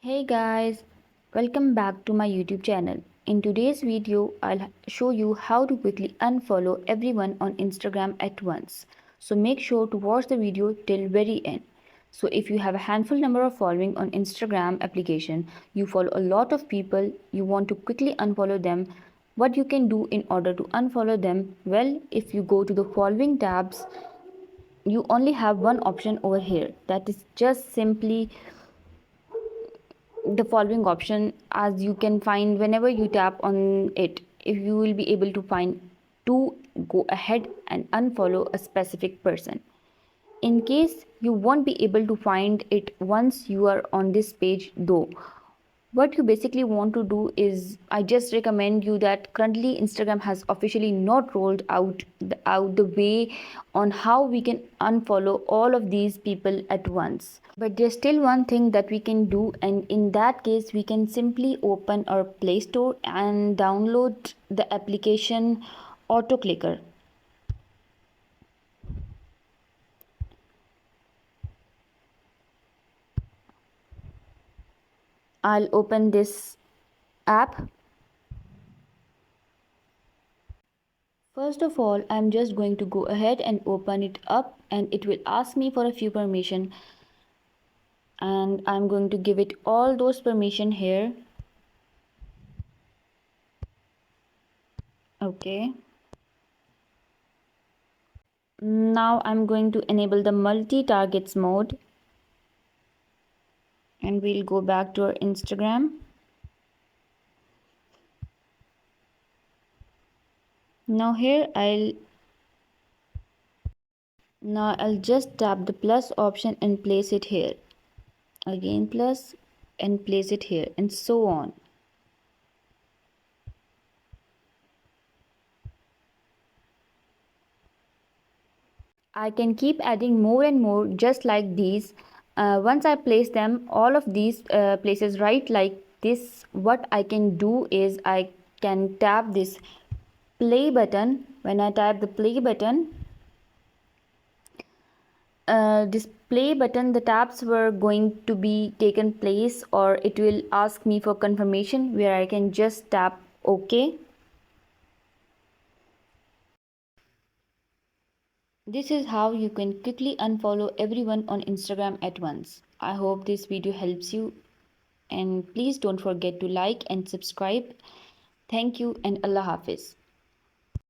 Hey guys, welcome back to my YouTube channel. In today's video, I'll show you how to quickly unfollow everyone on Instagram at once. So make sure to watch the video till very end. So if you have a handful number of following on Instagram application, you follow a lot of people, you want to quickly unfollow them, what you can do in order to unfollow them? Well, if you go to the following tabs, you only have one option over here. That is just simply the following option, as you can find whenever you tap on it, if you will be able to find to go ahead and unfollow a specific person. In case you won't be able to find it once you are on this page though, what you basically want to do is, I just recommend you that currently Instagram has officially not rolled out the way on how we can unfollow all of these people at once. But there's still one thing that we can do, and in that case we can simply open our Play Store and download the application Auto Clicker. I'll open this app. First of all, I'm just going to go ahead and open it up, and it will ask me for a few permission, and I'm going to give it all those permission here. Okay. Now I'm going to enable the multi-targets mode, and we'll go back to our Instagram. Now I'll just tap the plus option and place it here. Again plus and place it here, and so on. I can keep adding more and more just like these. Once I place them, all of these places right like this, what I can do is I can tap this play button. When I tap the play button, this play button, the taps were going to be taken place, or it will ask me for confirmation, where I can just tap OK. This is how you can quickly unfollow everyone on Instagram at once. I hope this video helps you, and please don't forget to like and subscribe. Thank you and Allah Hafiz.